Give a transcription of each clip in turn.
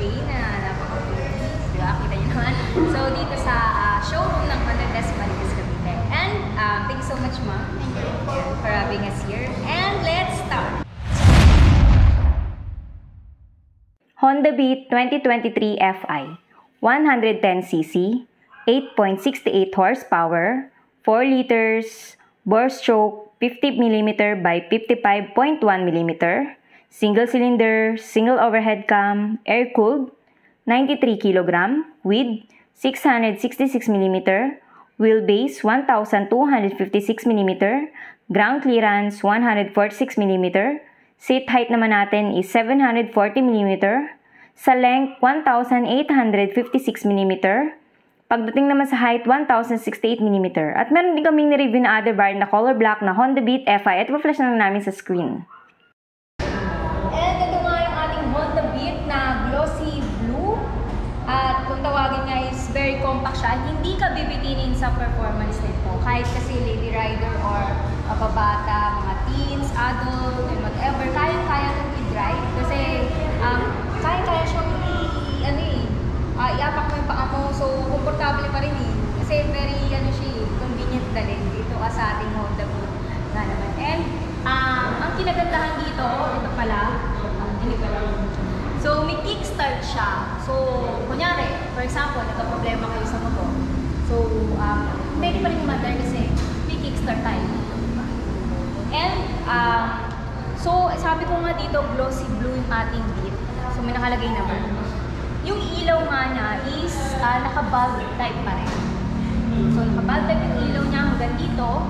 display na napaka-pretty. Diba? Kita nyo naman. So, dito sa showroom ng Honda Dasmariñas, Cavite. And thank you so much, ma'am, for having us here. And let's start! Honda Beat 2023 Fi, 110cc, 8.68 horsepower, 4 liters, bore stroke 50mm by 55.1mm, single cylinder, single overhead cam, air-cooled, 93 kg, width 666mm, wheelbase 1,256mm, ground clearance 146mm, seat height naman natin is 740mm, sa length 1,856mm, pagdating naman sa height 1,068mm. At meron din kaming na-review na other variant na color black na Honda Beat Fi at pa-flash na namin sa screen. And ito nga yung ating Honda Beat na glossy blue. At kung tawagin nga is very compact siya. Hindi ka bibitinin sa performance nito. Kahit kasi lady rider or kababata, mga teens, adult, and whatever. Kaya-kaya nang i-drive. Kasi kaya-kaya siyang iapak mo yung paa mo. So, komportable pa rin eh. Kasi very, convenient dalhin dito ka sa ating Honda Beat nga naman. And, ang kinagandahan dito, ito pala, hindi pala. So, may kickstart siya. So, kunyari, for example, nagka-problema kayo sa motor. So, pwede pa rin matter kasi may kickstart tayo. And, so, sabi ko nga dito, glossy blue yung ating Beat. So, may nakalagay naman. Yung ilaw nga niya is naka-bulb type pa rin. So, naka-bulb type yung ilaw niya hanggang dito.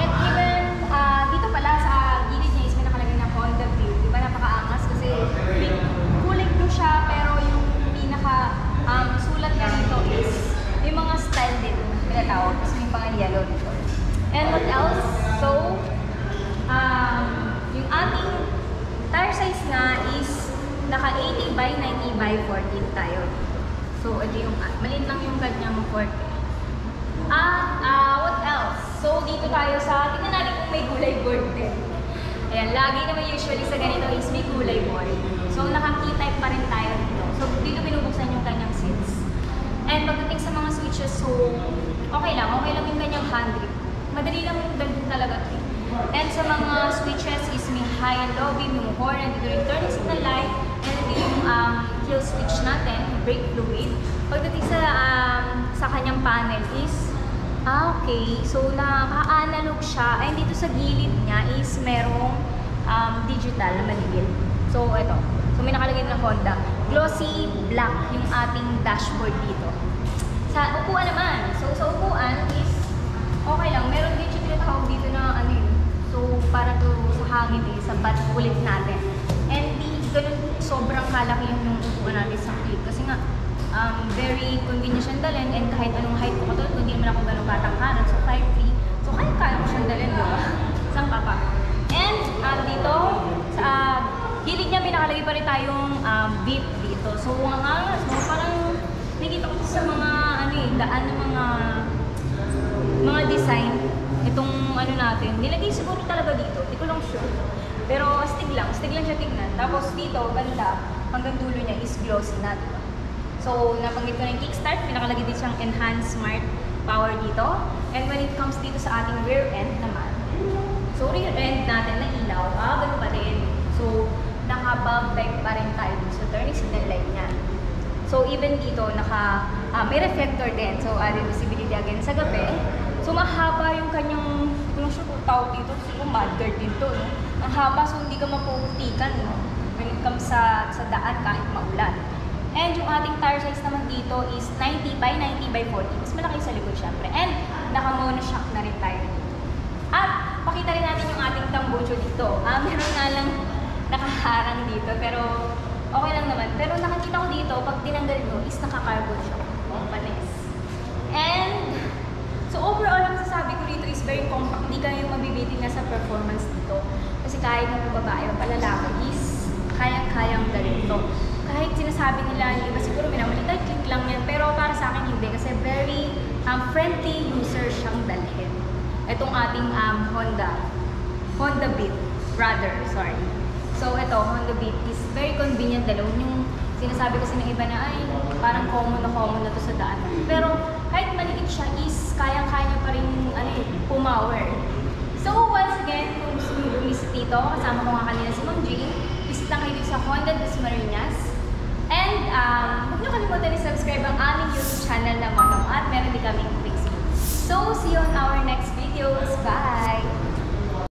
And even, dito pala sa gilid niya is may nakalagay na Honda Beat. Diba napaka-angas kasi may kulay blue siya, pero yung pinaka-sulat niya dito is yung mga style din pinatawag. Kasi may pang yellow dito. And what else? So, yung ating tire size nga is naka 80 by 90 by 14 tayo. So, ito yung, maliit lang yung kanyang 40. What else? So, dito tayo sa, tingnan natin kung may gulay board din. Ayan, lagi naman usually sa ganito is may gulay board. So, naka-key-type pa rin tayo dito. So, dito binubuksan yung kanyang seats. And pagdating sa mga switches, so, okay lang yung kanyang hand grip. Madali lang yung dalhin talaga ito. And sa mga switches is may high and low beam, yung horn, and dito yung turning signal light, and ito yung kill switch natin, brake fluid. Pagdating sa kanyang panel is, okay, so naka-analog siya, and dito sa gilid niya is merong digital na maliit. So, ito. So, may nakalagay na Honda. Glossy black yung ating dashboard dito. Sa upuan naman, so sa upuan is, okay lang, meron din siya tinatawag dito na so, para to sa hangin sa bat ulit natin. And di ganun sobrang kalaki yung upuan natin sa clip. Kasi nga, very convenient siyang dalhin, and kahit anong height ko katulad, hindi naman ako ganun katangkaran. So, 5'3". So, kaya ko siyang dalhin, diba? Isang papa. And dito, sa gilid niya, may nakalagay pa rin tayong beep dito. So, parang nakikita ko sa mga, daan ng mga design. Itong natin, nilagay siguro talaga dito. Hindi ko lang sure. Pero astig lang siya tingnan. Tapos dito, banda, hanggang dulo niya is glossy na, diba? So, nabanggit ko na yung kickstart. Pinakalagay din siyang enhanced smart power dito. And when it comes dito sa ating rear end naman, so rear end natin na ilaw, ganun pa rin. So, naka-bulb type pa rin tayo sa turning signal light niya. So, even dito, may reflector din. So, added visibility again sa gabi. So, mahaba yung kanyang, kung sure kung tawag dito, siguro mudguard din to, no? Ang haba, so hindi ka mapuputikan, no? When it comes sa daan kahit maulan. And yung ating tire size naman dito is 90 by 90 by 40. Mas malaki sa likod, syempre. And naka-monoshock na rin tayo dito. At pakita rin natin yung ating tambucho dito. Meron nga lang nakaharang dito, pero okay lang naman. Pero nakikita ko dito, pag tinanggal mo, is naka-carbon shock. Panis. And so overall, ang sasabi ko dito is very compact. Hindi kayo mabibitin na sa performance dito. Kasi kahit ng babae o palalaki is kayang-kayang dalhin ito. Kahit sinasabi nila, yung iba siguro minamalitan, click lang yan. Pero para sa akin hindi. Kasi very friendly user siyang dalhin. Itong ating Honda Beat. So ito, Honda Beat is very convenient dalhin. Yung sinasabi kasi ng iba na ay parang common na to sa daan. Pero kahit maliit siya is kayang-kaya pa rin pumower. So once again, kung gusto nyo bumisit dito, kasama ko nga kanina si Ma'am Jane, visit lang kayo dito sa Honda Dasmariñas. And huwag nyo kalimutan i-subscribe ang aming YouTube channel na Mono at meron din kaming Facebook. So see you on our next videos. Bye!